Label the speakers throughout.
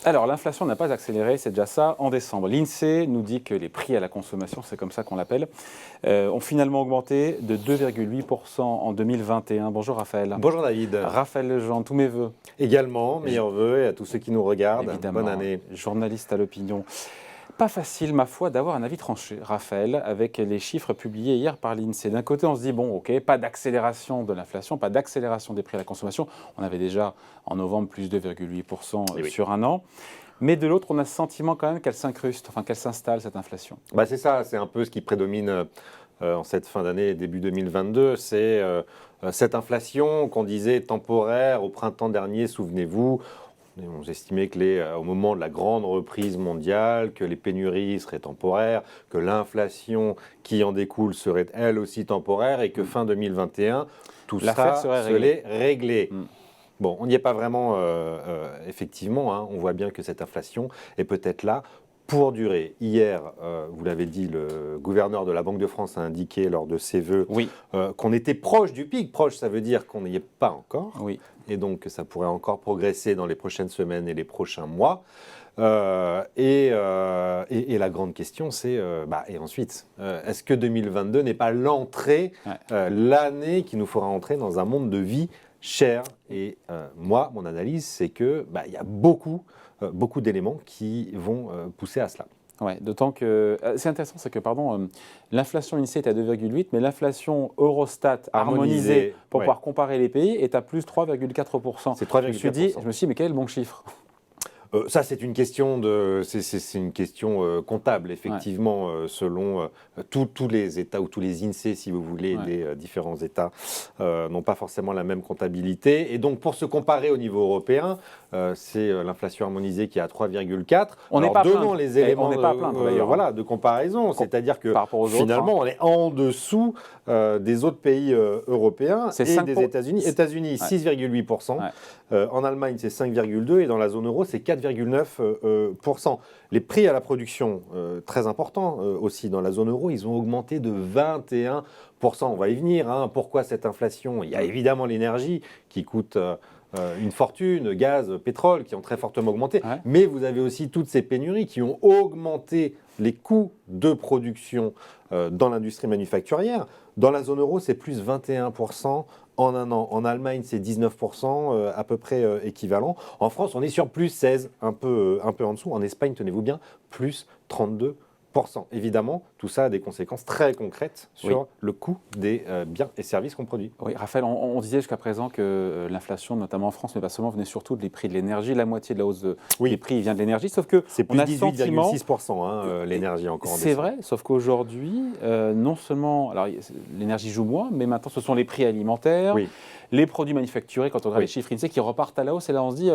Speaker 1: Alors, l'inflation n'a pas accéléré, c'est déjà ça. En décembre, l'INSEE nous dit que les prix à la consommation, c'est comme ça qu'on l'appelle, ont finalement augmenté de 2,8% en 2021. Bonjour Raphaël.
Speaker 2: Bonjour David.
Speaker 1: Raphaël Legendre, tous mes voeux.
Speaker 2: Également, meilleurs voeux et à tous ceux qui nous regardent.
Speaker 1: Évidemment,
Speaker 2: bonne année.
Speaker 1: journaliste à l'opinion. Pas facile, ma foi, d'avoir un avis tranché, Raphaël, avec les chiffres publiés hier par l'INSEE. D'un côté, on se dit, bon, ok, pas d'accélération de l'inflation, pas d'accélération des prix à la consommation. On avait déjà, en novembre, plus 2,8% sur un an. Mais de l'autre, on a ce sentiment quand même qu'elle s'incruste, enfin qu'elle s'installe, cette inflation.
Speaker 2: C'est ça, c'est un peu ce qui prédomine en cette fin d'année, début 2022. C'est cette inflation qu'on disait temporaire au printemps dernier, souvenez-vous. On estimait que au moment de la grande reprise mondiale, que les pénuries seraient temporaires, que l'inflation qui en découle serait elle aussi temporaire et que fin 2021, tout ça serait réglé. Bon, on n'y est pas vraiment, effectivement. On voit bien que cette inflation est peut-être là pour durer. Hier, vous l'avez dit, le gouverneur de la Banque de France a indiqué lors de ses vœux qu'on était proche du pic. Proche, ça veut dire qu'on n'y est pas encore. Et donc, ça pourrait encore progresser dans les prochaines semaines et les prochains mois. Et la grande question, c'est, et ensuite, est-ce que 2022 n'est pas l'entrée, l'année qui nous fera entrer dans un monde de vie cher? Et moi, mon analyse, c'est qu'il y a beaucoup d'éléments qui vont pousser à cela.
Speaker 1: Ouais, d'autant que c'est intéressant, c'est que l'inflation INSEE est à 2,8, mais l'inflation Eurostat harmonisée pour pouvoir comparer les pays est à plus 3,4%.
Speaker 2: C'est 3,4%.
Speaker 1: Je me suis dit, mais quel est le bon chiffre?
Speaker 2: Ça, c'est une question comptable, effectivement, selon tous les États ou tous les INSEE, si vous voulez, des différents États n'ont pas forcément la même comptabilité. Et donc, pour se comparer au niveau européen, c'est l'inflation harmonisée qui est à 3,4.
Speaker 1: On n'est pas
Speaker 2: donnons les éléments
Speaker 1: de
Speaker 2: comparaison, c'est-à-dire que finalement, on est en dessous des autres pays européens et des États-Unis. États-Unis, 6,8%. En Allemagne, c'est 5,2%. Et dans la zone euro, c'est 4,9%. Les prix à la production, très importants aussi dans la zone euro, ils ont augmenté de 21%. On va y venir. Pourquoi cette inflation? Il y a évidemment l'énergie qui coûte une fortune, gaz, pétrole, qui ont très fortement augmenté. Mais vous avez aussi toutes ces pénuries qui ont augmenté les coûts de production dans l'industrie manufacturière. Dans la zone euro, c'est plus 21%. En un an. En Allemagne, c'est 19%, à peu près équivalent. En France, on est sur plus 16%, un peu en dessous. En Espagne, tenez-vous bien, plus 32%. Évidemment, tout ça a des conséquences très concrètes sur le coût des biens et services qu'on produit.
Speaker 1: Oui, Raphaël, on disait jusqu'à présent que l'inflation, notamment en France, mais pas seulement, venait surtout des prix de l'énergie. La moitié de la hausse des prix vient de l'énergie, sauf que
Speaker 2: c'est plus 18,6% l'énergie encore en décembre.
Speaker 1: C'est vrai, sauf qu'aujourd'hui, non seulement, alors l'énergie joue moins, mais maintenant ce sont les prix alimentaires, les produits manufacturés, quand on regarde les chiffres INSEE, qui repartent à la hausse, et là on se dit,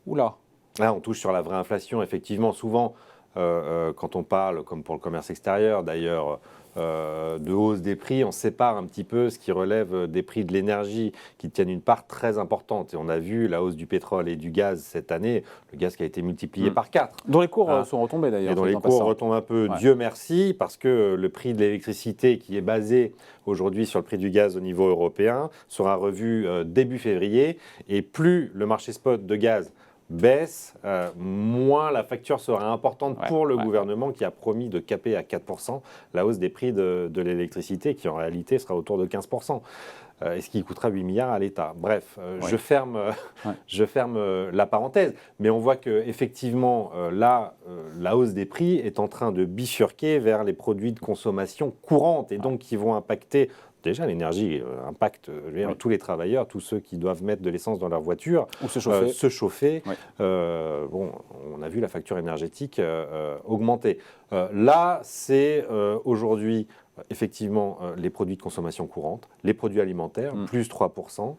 Speaker 1: oula.
Speaker 2: Là, on touche sur la vraie inflation, effectivement, souvent. Quand on parle, comme pour le commerce extérieur d'ailleurs, de hausse des prix, on sépare un petit peu ce qui relève des prix de l'énergie qui tiennent une part très importante. Et on a vu la hausse du pétrole et du gaz cette année, le gaz qui a été multiplié par 4.
Speaker 1: Dont les cours sont retombés d'ailleurs.
Speaker 2: Et dont les cours retombent un peu, Dieu merci, parce que le prix de l'électricité qui est basé aujourd'hui sur le prix du gaz au niveau européen sera revu début février. Et plus le marché spot de gaz baisse, moins la facture sera importante pour le gouvernement qui a promis de caper à 4% la hausse des prix de l'électricité qui en réalité sera autour de 15%. Et ce qui coûtera 8 milliards à l'État. Bref, je ferme la parenthèse. Mais on voit qu'effectivement, là, la hausse des prix est en train de bifurquer vers les produits de consommation courante et donc qui vont impacter. Déjà, l'énergie impacte tous les travailleurs, tous ceux qui doivent mettre de l'essence dans leur voiture.
Speaker 1: Ou se chauffer.
Speaker 2: On a vu la facture énergétique augmenter. Là, c'est aujourd'hui effectivement les produits de consommation courante, les produits alimentaires, plus 3%.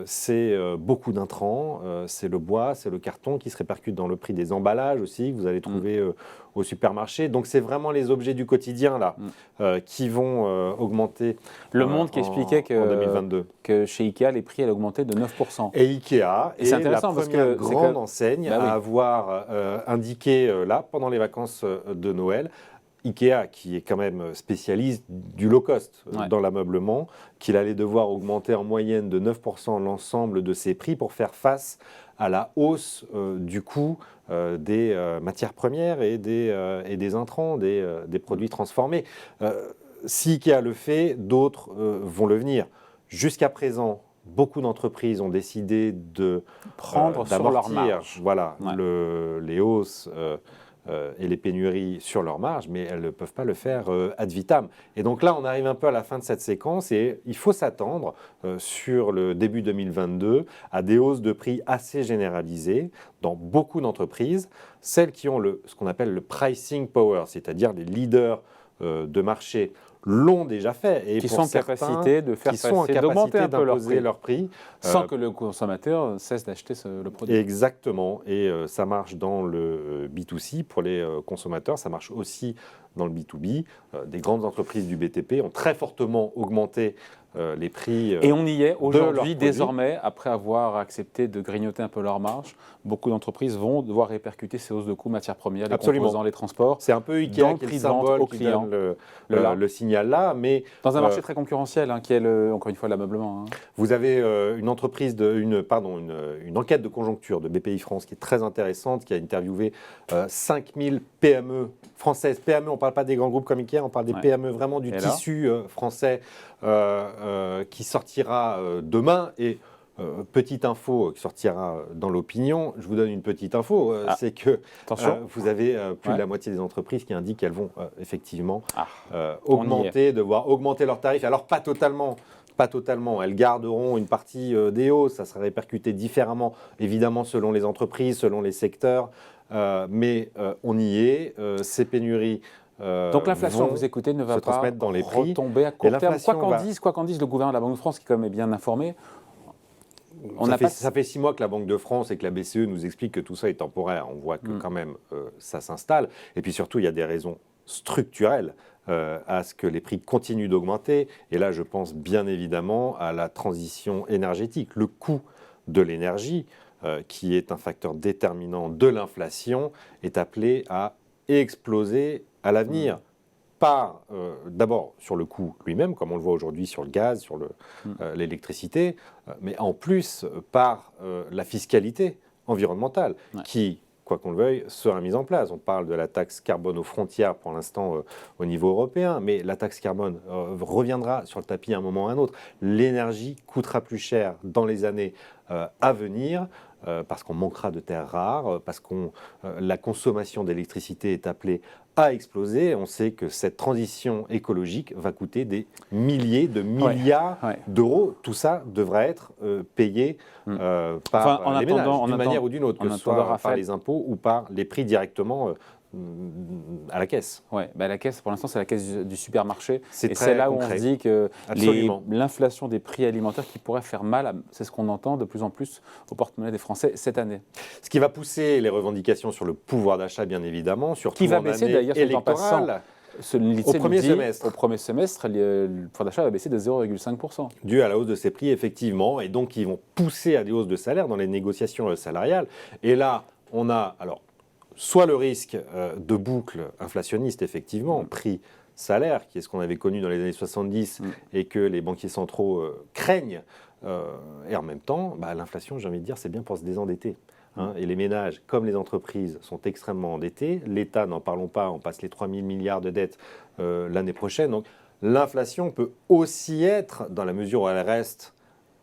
Speaker 2: C'est beaucoup d'intrants, c'est le bois, c'est le carton qui se répercute dans le prix des emballages aussi, que vous allez trouver au supermarché. Donc c'est vraiment les objets du quotidien là qui vont augmenter.
Speaker 1: Le Monde qui expliquait
Speaker 2: en 2022.
Speaker 1: Que chez Ikea, les prix allaient augmenter de 9%.
Speaker 2: Et Ikea est la première grande enseigne à avoir indiqué là, pendant les vacances de Noël, Ikea, qui est quand même spécialiste du low cost
Speaker 1: Ouais.
Speaker 2: dans l'ameublement, qu'il allait devoir augmenter en moyenne de 9% l'ensemble de ses prix pour faire face à la hausse du coût des matières premières et des intrants, des produits transformés. Si Ikea le fait, d'autres vont le venir. Jusqu'à présent, beaucoup d'entreprises ont décidé
Speaker 1: Prendre sur leur
Speaker 2: d'amortir
Speaker 1: marge.
Speaker 2: voilà,
Speaker 1: Ouais.
Speaker 2: les hausses et les pénuries sur leur marge, mais elles ne peuvent pas le faire ad vitam. Et donc là, on arrive un peu à la fin de cette séquence et il faut s'attendre sur le début 2022 à des hausses de prix assez généralisées dans beaucoup d'entreprises, celles qui ont ce qu'on appelle le pricing power, c'est-à-dire les leaders de marché l'ont déjà fait. Et
Speaker 1: Qui
Speaker 2: pour
Speaker 1: sont en
Speaker 2: certains,
Speaker 1: capacité de faire
Speaker 2: qui sont en
Speaker 1: passer, d'augmenter
Speaker 2: capacité
Speaker 1: un peu leur
Speaker 2: d'imposer
Speaker 1: prix,
Speaker 2: leur prix.
Speaker 1: sans que le consommateur cesse d'acheter le produit.
Speaker 2: Exactement, et ça marche dans le B2C pour les consommateurs, ça marche aussi dans le B2B. Des grandes entreprises du BTP ont très fortement augmenté les prix.
Speaker 1: Et on y est
Speaker 2: leurs
Speaker 1: aujourd'hui,
Speaker 2: produits.
Speaker 1: désormais, après avoir accepté de grignoter un peu leur marge. Beaucoup d'entreprises vont devoir répercuter ces hausses de coûts, matières premières, les
Speaker 2: Absolument.
Speaker 1: composants, les transports.
Speaker 2: C'est un peu Ikea
Speaker 1: dans le
Speaker 2: qui est
Speaker 1: prix
Speaker 2: le
Speaker 1: de vente
Speaker 2: symbole
Speaker 1: au
Speaker 2: qui
Speaker 1: client.
Speaker 2: donne
Speaker 1: Là.
Speaker 2: le signal là, mais
Speaker 1: Dans un marché très concurrentiel, qui est encore une fois l'ameublement.
Speaker 2: vous avez une entreprise, une enquête de conjoncture de BPI France qui est très intéressante, qui a interviewé 5000 PME françaises. PME, on ne parle pas des grands groupes comme Ikea, on parle des PME vraiment du tissu français qui sortira demain. Et petite info qui sortira dans l'opinion, je vous donne une petite info, c'est que vous avez plus de la moitié des entreprises qui indiquent qu'elles vont effectivement devoir augmenter leurs tarifs. Alors pas totalement. Pas totalement. Elles garderont une partie des hausses. Ça sera répercuté différemment, évidemment, selon les entreprises, selon les secteurs. Mais on y est. Ces pénuries.
Speaker 1: Donc l'inflation, vous écoutez, ne va pas
Speaker 2: dans les prix.
Speaker 1: Retomber à court terme. Quoi qu'en dise le gouverneur de la Banque de France, qui quand même est bien informé.
Speaker 2: Ça fait 6 mois que la Banque de France et que la BCE nous expliquent que tout ça est temporaire. On voit que quand même ça s'installe. Et puis surtout, il y a des raisons structurelles à ce que les prix continuent d'augmenter. Et là, je pense bien évidemment à la transition énergétique. Le coût de l'énergie, qui est un facteur déterminant de l'inflation, est appelé à exploser à l'avenir. D'abord sur le coût lui-même, comme on le voit aujourd'hui sur le gaz, sur l'électricité, mais en plus par la fiscalité environnementale, qui, quoi qu'on le veuille, sera mise en place. On parle de la taxe carbone aux frontières pour l'instant au niveau européen, mais la taxe carbone reviendra sur le tapis à un moment ou à un autre. L'énergie coûtera plus cher dans les années à venir. Parce qu'on manquera de terres rares, parce que la consommation d'électricité est appelée à exploser. On sait que cette transition écologique va coûter des milliers de milliards d'euros. Tout ça devrait être payé par les ménages, d'une manière ou d'une autre, que ce soit par les impôts ou par les prix directement à la caisse.
Speaker 1: Oui, la caisse, pour l'instant, c'est la caisse du supermarché.
Speaker 2: C'est
Speaker 1: là
Speaker 2: concret.
Speaker 1: où on se dit que l'inflation des prix alimentaires qui pourrait faire mal, c'est ce qu'on entend de plus en plus au porte-monnaie des Français cette année.
Speaker 2: Ce qui va pousser les revendications sur le pouvoir d'achat, bien évidemment, surtout
Speaker 1: qui va baisser d'ailleurs
Speaker 2: électorale.
Speaker 1: Au premier semestre, le pouvoir d'achat va baisser de 0,5%.
Speaker 2: Dû à la hausse de ces prix, effectivement, et donc ils vont pousser à des hausses de salaire dans les négociations salariales. Et là, on a soit le risque de boucle inflationniste, effectivement, prix-salaire, qui est ce qu'on avait connu dans les années 70 et que les banquiers centraux craignent. Et en même temps, l'inflation, j'ai envie de dire, c'est bien pour se désendetter. Et les ménages, comme les entreprises, sont extrêmement endettés. L'État, n'en parlons pas, on passe les 3 000 milliards de dettes l'année prochaine. Donc l'inflation peut aussi être, dans la mesure où elle reste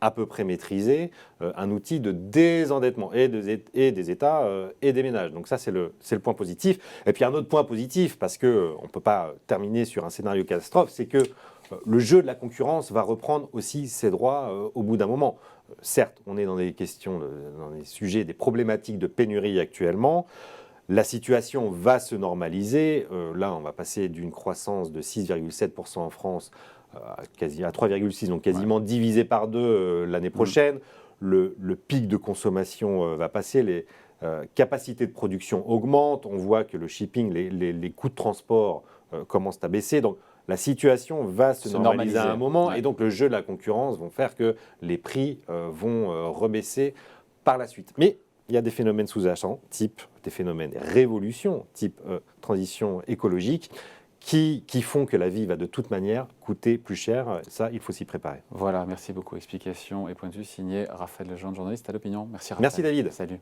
Speaker 2: à peu près maîtrisée, un outil de désendettement et des États et des ménages. Donc ça, c'est le point positif. Et puis un autre point positif, parce qu'on ne peut pas terminer sur un scénario catastrophe, c'est que le jeu de la concurrence va reprendre aussi ses droits au bout d'un moment. Certes, on est dans des questions, dans des sujets, des problématiques de pénurie actuellement. La situation va se normaliser. Là, on va passer d'une croissance de 6,7% en France à 3,6%, donc quasiment divisé par 2 l'année prochaine. Le pic de consommation va passer. Les capacités de production augmentent. On voit que le shipping, les coûts de transport commencent à baisser. Donc, la situation va se normaliser à un moment et donc le jeu de la concurrence vont faire que les prix vont rebaisser par la suite. Mais il y a des phénomènes sous-jacents, type des phénomènes révolution, type transition écologique, qui font que la vie va de toute manière coûter plus cher. Ça, il faut s'y préparer.
Speaker 1: Voilà, merci beaucoup. Explication et point de vue signé Raphaël Legendre, journaliste à l'Opinion. Merci Raphaël.
Speaker 2: Merci David.
Speaker 1: Salut.